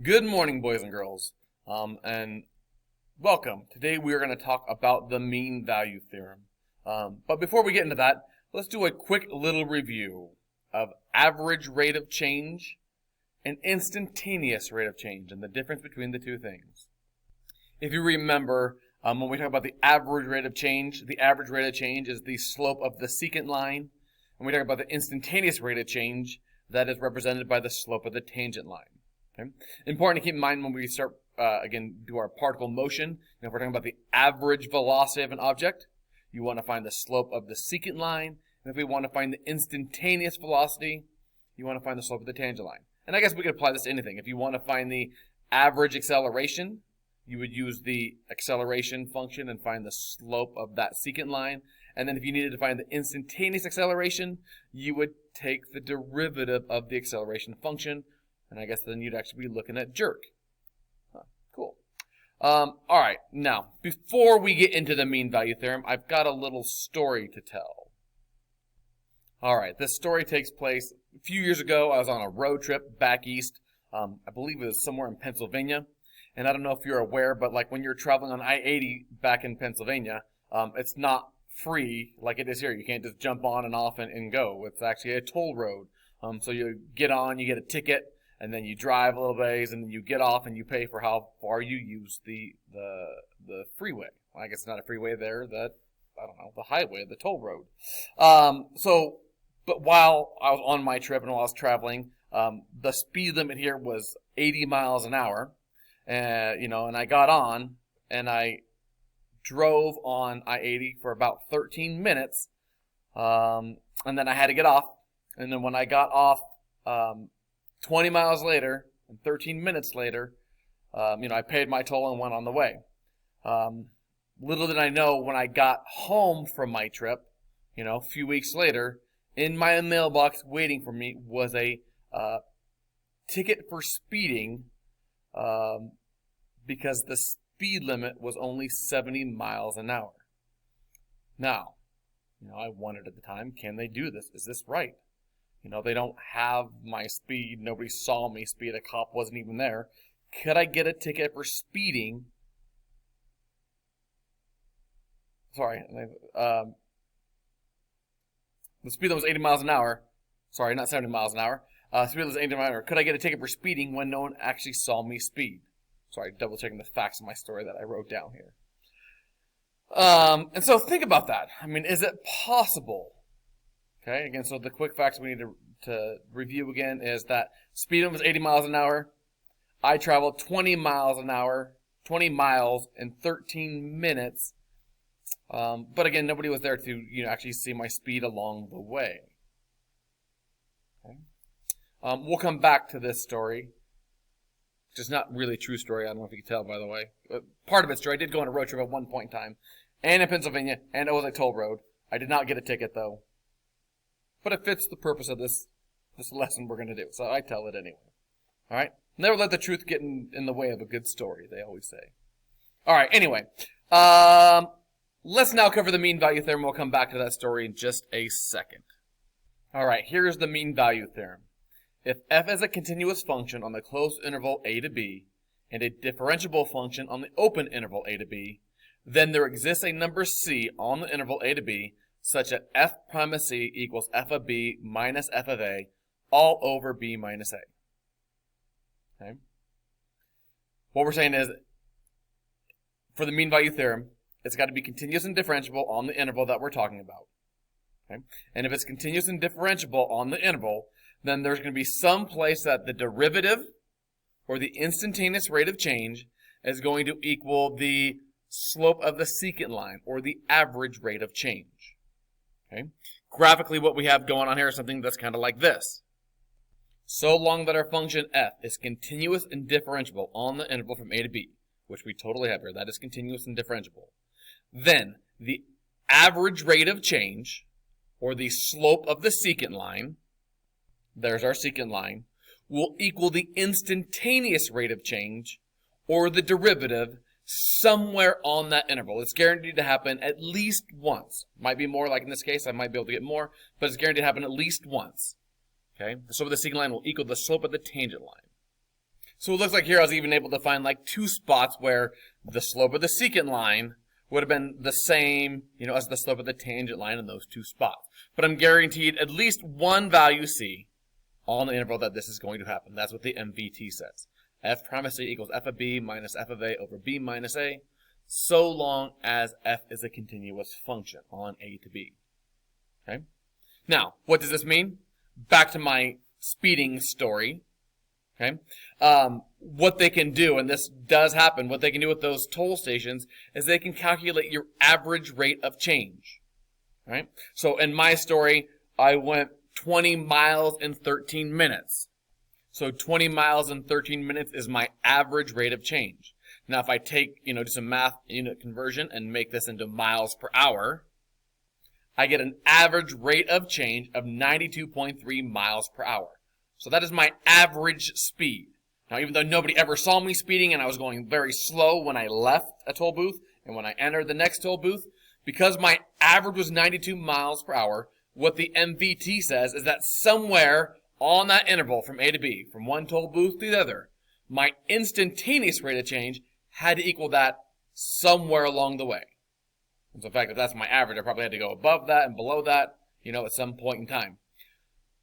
Good morning, boys and girls, and welcome. Today we are going to talk about the mean value theorem. But before we get into that, let's do a quick little review of average rate of change and instantaneous rate of change and the difference between the two things. If you remember, when we talk about the average rate of change is the slope of the secant line, and we talk about the instantaneous rate of change, that is represented by the slope of the tangent line. Okay. Important to keep in mind when we start, do our particle motion. If we're talking about the average velocity of an object, you want to find the slope of the secant line. And if we want to find the instantaneous velocity, you want to find the slope of the tangent line. And I guess we could apply this to anything. If you want to find the average acceleration, you would use the acceleration function and find the slope of that secant line. And then if you needed to find the instantaneous acceleration, you would take the derivative of the acceleration function. And I guess then you'd actually be looking at jerk. Cool. All right. Now, before we get into the mean value theorem, I've got a little story to tell. All right. This story takes place a few years ago. I was on a road trip back east. I believe it was somewhere in Pennsylvania. And I don't know if you're aware, but like when you're traveling on I-80 back in Pennsylvania, it's not free like it is here. You can't just jump on and off and go. It's actually a toll road. So you get on, you get a ticket, and then you drive a little ways, and then you get off and you pay for how far you use the freeway. Well, I guess it's not a freeway there. The highway, the toll road. But while I was on my trip and while I was traveling, the speed limit here was 80 miles an hour. And I got on and I drove on I-80 for about 13 minutes, and then I had to get off. And then when I got off, 20 miles later and 13 minutes later, I paid my toll and went on the way. Little did I know, when I got home from my trip, a few weeks later, in my mailbox waiting for me was a ticket for speeding, because the speed limit was only 70 miles an hour. Now, I wondered at the time, can they do this? Is this right? They don't have my speed. Nobody saw me speed. A cop wasn't even there. Could I get a ticket for speeding? Sorry. The speed limit was 80 miles an hour. Sorry, not 70 miles an hour. Speed limit was 80 miles an hour. Could I get a ticket for speeding when no one actually saw me speed? Sorry, double checking the facts of my story that I wrote down here. And so think about that. Is it possible? Okay, again, so the quick facts we need to review again is that speed limit was 80 miles an hour. I traveled 20 miles an hour, 20 miles in 13 minutes. But again, nobody was there to, actually see my speed along the way. Okay. We'll come back to this story, which is not really a true story. I don't know if you can tell, by the way. Part of it's true. I did go on a road trip at one point in time, and in Pennsylvania, and it was a toll road. I did not get a ticket, though. But it fits the purpose of this lesson we're going to do, so I tell it anyway. All right? Never let the truth get in the way of a good story, they always say. All right, anyway. Let's now cover the mean value theorem. We'll come back to that story in just a second. All right, here's the mean value theorem. If f is a continuous function on the closed interval a to b and a differentiable function on the open interval a to b, then there exists a number c on the interval a to b such that f prime of c equals f of b minus f of a all over b minus a. Okay? What we're saying is, for the mean value theorem, it's got to be continuous and differentiable on the interval that we're talking about. Okay? And if it's continuous and differentiable on the interval, then there's going to be some place that the derivative or the instantaneous rate of change is going to equal the slope of the secant line, or the average rate of change. Okay? Graphically, what we have going on here is something that's kind of like this. So long that our function f is continuous and differentiable on the interval from a to b, which we totally have here, that is continuous and differentiable, then the average rate of change, or the slope of the secant line, there's our secant line, will equal the instantaneous rate of change, or the derivative, somewhere on that interval. It's guaranteed to happen at least once. Might be more, like in this case, I might be able to get more, but it's guaranteed to happen at least once. Okay? The slope of the secant line will equal the slope of the tangent line. So it looks like here I was even able to find like 2 spots where the slope of the secant line would have been the same, as the slope of the tangent line in those 2 spots. But I'm guaranteed at least one value c on the interval that this is going to happen. That's what the MVT says. F prime of c equals f of b minus f of a over b minus a, so long as f is a continuous function on a to b. Okay? Now, what does this mean? Back to my speeding story. Okay? What they can do, and this does happen, what they can do with those toll stations is they can calculate your average rate of change. Right? So in my story, I went 20 miles in 13 minutes. So 20 miles in 13 minutes is my average rate of change. Now if I take, do some math unit conversion and make this into miles per hour, I get an average rate of change of 92.3 miles per hour. So that is my average speed. Now even though nobody ever saw me speeding and I was going very slow when I left a toll booth and when I entered the next toll booth, because my average was 92 miles per hour, what the MVT says is that somewhere on that interval from A to B, from one toll booth to the other, my instantaneous rate of change had to equal that somewhere along the way. And so in fact, if that's my average, I probably had to go above that and below that, at some point in time.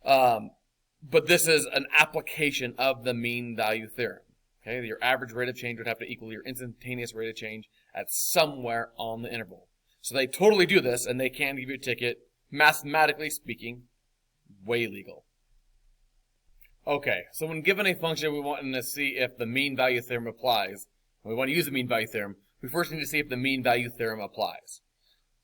But this is an application of the mean value theorem. Okay, your average rate of change would have to equal your instantaneous rate of change at somewhere on the interval. So they totally do this, and they can give you a ticket, mathematically speaking, way legal. Okay, so when given a function, we want to see if the mean value theorem applies. When we want to use the mean value theorem, we first need to see if the mean value theorem applies.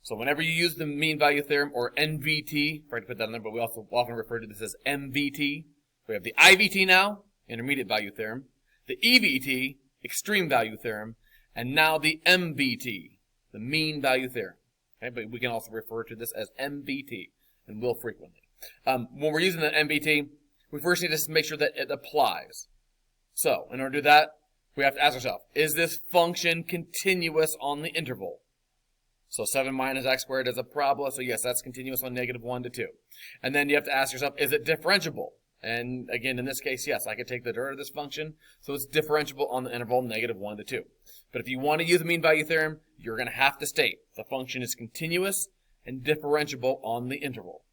So whenever you use the mean value theorem, or NVT, forgot to put that in there, but we also often refer to this as MVT. We have the IVT now, intermediate value theorem, the EVT, extreme value theorem, and now the MVT, the mean value theorem. Okay, but we can also refer to this as MVT, and will frequently. When we're using the MVT, we first need to make sure that it applies. So, in order to do that, we have to ask ourselves, is this function continuous on the interval? So 7 minus x squared is a parabola, so yes, that's continuous on -1 to 2. And then you have to ask yourself, is it differentiable? And again, in this case, yes, I could take the derivative of this function, so it's differentiable on the interval -1 to 2. But if you want to use the mean value theorem, you're going to have to state the function is continuous and differentiable on the interval.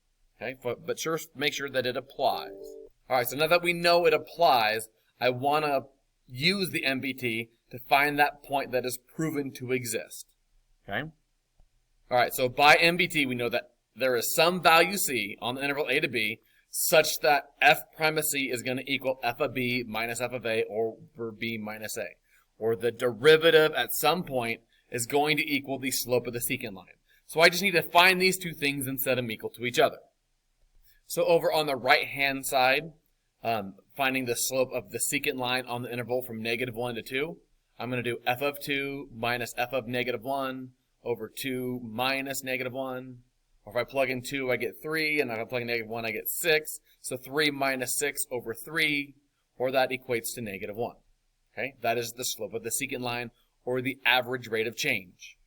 Okay, but sure, make sure that it applies. All right, so now that we know it applies, I want to use the MVT to find that point that is proven to exist. Okay? All right, so by MVT, we know that there is some value c on the interval a to b such that f prime of c is going to equal f of b minus f of a over b minus a. Or the derivative at some point is going to equal the slope of the secant line. So I just need to find these two things and set them equal to each other. So over on the right-hand side, finding the slope of the secant line on the interval from -1 to 2, I'm going to do f of 2 minus f of -1 over 2 minus -1. Or if I plug in 2, I get 3, and if I plug in -1, I get 6. So 3 minus 6 over 3, or that equates to -1. Okay, that is the slope of the secant line, or the average rate of change.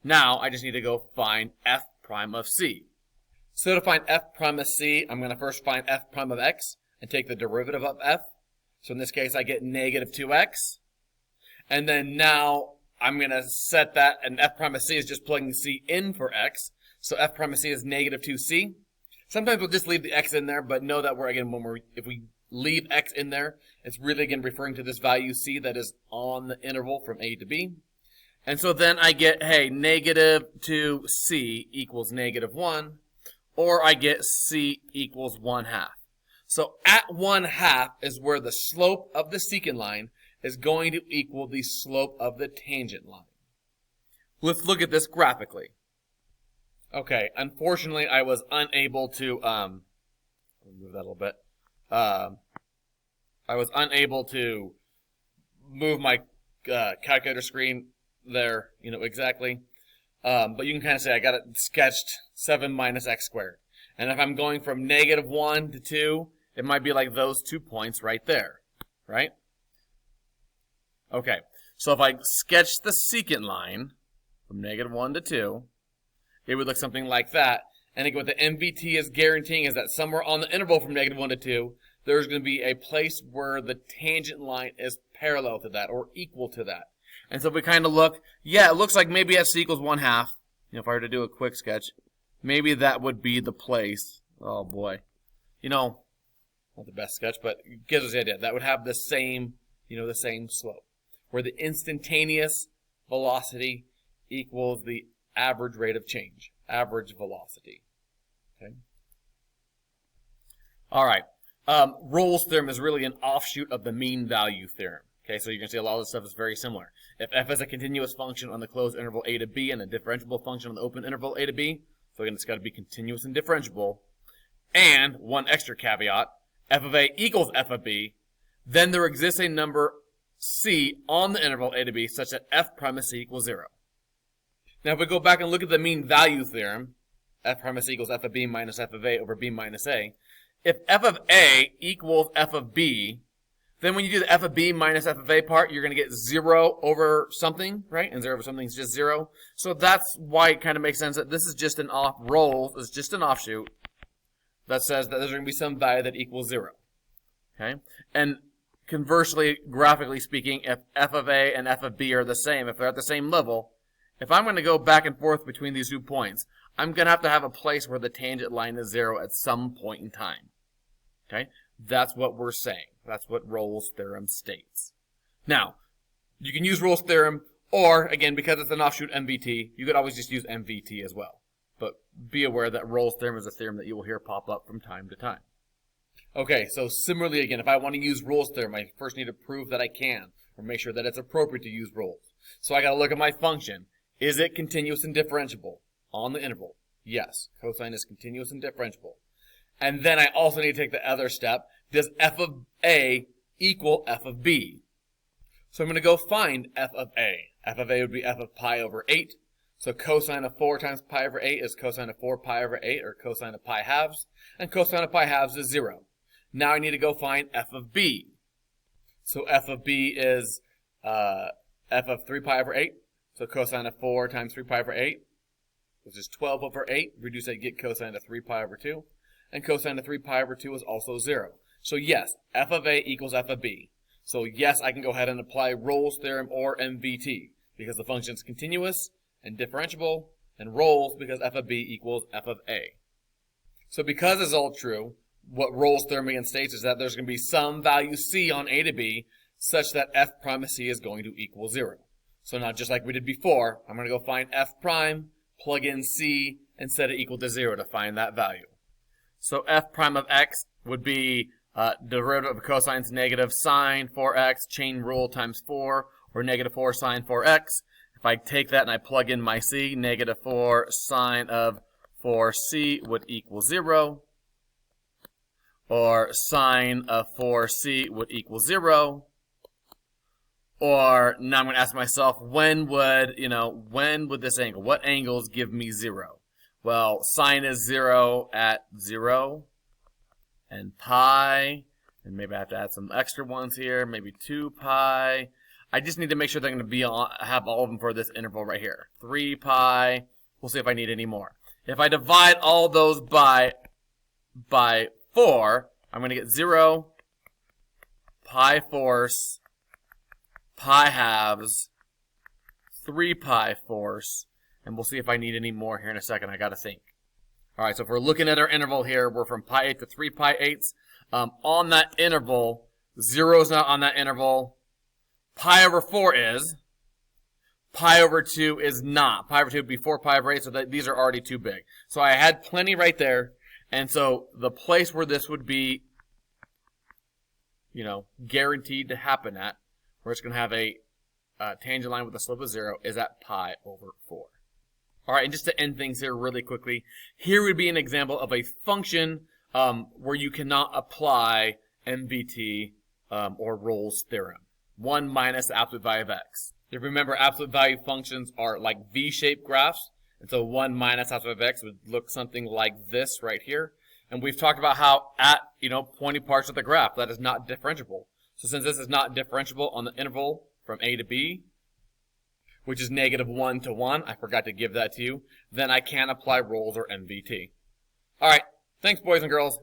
Now, I just need to go find f prime of c. So to find f prime of c, I'm going to first find f prime of x, and take the derivative of f. So in this case, I get -2x. And then now, I'm going to set that, and f prime of c is just plugging c in for x. So f prime of c is -2c. Sometimes we'll just leave the x in there, but know that if we leave x in there, it's really again referring to this value c that is on the interval from a to b. And so then I get, hey, -2c equals -1, or I get c equals 1/2. So at 1/2 is where the slope of the secant line is going to equal the slope of the tangent line. Let's look at this graphically. Okay, unfortunately I was unable to, move that a little bit. I was unable to move my calculator screen there, exactly. But you can kind of say I got it sketched 7 minus x squared. And if I'm going from -1 to 2, it might be like those 2 points right there, right? Okay, so if I sketch the secant line from -1 to 2, it would look something like that. And again, what the MVT is guaranteeing is that somewhere on the interval from -1 to 2, there's going to be a place where the tangent line is parallel to that or equal to that. And so if we kind of look, yeah, it looks like maybe FC equals 1/2. If I were to do a quick sketch, maybe that would be the place. Oh boy. Not the best sketch, but it gives us the idea. That would have the same, the same slope, where the instantaneous velocity equals the average rate of change, average velocity. Okay. All right. Rolle's theorem is really an offshoot of the mean value theorem. Okay, so you're going to see a lot of this stuff is very similar. If f is a continuous function on the closed interval a to b and a differentiable function on the open interval a to b, so again, it's got to be continuous and differentiable. And one extra caveat, f of a equals f of b, then there exists a number c on the interval a to b such that f prime of c equals 0. Now, if we go back and look at the mean value theorem, f prime of c equals f of b minus f of a over b minus a, if f of a equals f of b, then when you do the f of b minus f of a part, you're going to get 0 over something, right? And 0 over something is just 0. So that's why it kind of makes sense that this is just an Rolle's is just an offshoot that says that there's going to be some value that equals 0. Okay? And conversely, graphically speaking, if f of a and f of b are the same, if they're at the same level, if I'm going to go back and forth between these 2 points, I'm going to have a place where the tangent line is 0 at some point in time. Okay? That's what we're saying. That's what Rolle's theorem states. Now, you can use Rolle's theorem, or, again, because it's an offshoot MVT, you could always just use MVT as well. But be aware that Rolle's theorem is a theorem that you will hear pop up from time to time. Okay, so similarly, again, if I want to use Rolle's theorem, I first need to prove that I can, or make sure that it's appropriate to use Rolle's. So I got to look at my function. Is it continuous and differentiable on the interval? Yes, cosine is continuous and differentiable. And then I also need to take the other step. Does f of a equal f of b? So I'm going to go find f of a. F of a would be f of pi over 8. So cosine of 4 times pi over 8 is cosine of 4 pi over 8, or cosine of pi halves. And cosine of pi halves is 0. Now I need to go find f of b. So f of b is f of 3 pi over 8. So cosine of 4 times 3 pi over 8, which is 12 over 8. Reduce that, get cosine of 3 pi over 2. And cosine of 3 pi over 2 is also 0. So yes, f of a equals f of b. So yes, I can go ahead and apply Rolle's theorem or MVT, because the function is continuous and differentiable, and Rolle's because f of b equals f of a. So because it's all true, what Rolle's theorem again states is that there's going to be some value c on a to b such that f prime of c is going to equal 0. So now, just like we did before, I'm going to go find f prime, plug in c, and set it equal to 0 to find that value. So f prime of x would be derivative of cosine's negative sine 4x, chain rule times 4, or negative 4 sine 4x. If I take that and I plug in my c, negative 4 sine of 4c would equal 0. Or sine of 4c would equal 0. Or now I'm going to ask myself, when would this angle, what angles give me 0? Well, sine is 0 at 0, and pi, and maybe I have to add some extra ones here, maybe 2 pi. I just need to make sure they're going to have all of them for this interval right here. 3 pi, we'll see if I need any more. If I divide all those by 4, I'm going to get 0, pi fourths, pi halves, 3 pi fourths, and we'll see if I need any more here in a second. I got to think. All right, so if we're looking at our interval here, we're from pi 8 to 3 pi 8ths. On that interval, 0 is not on that interval. Pi over 4 is. Pi over 2 is not. Pi over 2 would be 4 pi over 8, so these are already too big. So I had plenty right there, and so the place where this would be, guaranteed to happen at, where it's going to have a tangent line with a slope of 0, is at pi over 4. All right, and just to end things here really quickly, here would be an example of a function where you cannot apply MVT or Rolle's theorem. 1 minus the absolute value of x. If you remember, absolute value functions are like V-shaped graphs, and so 1 minus absolute value of x would look something like this right here. And we've talked about how at pointy parts of the graph, that is not differentiable. So since this is not differentiable on the interval from a to b, which is negative 1 to 1, I forgot to give that to you, then I can't apply Rolle's or MVT. All right, thanks, boys and girls.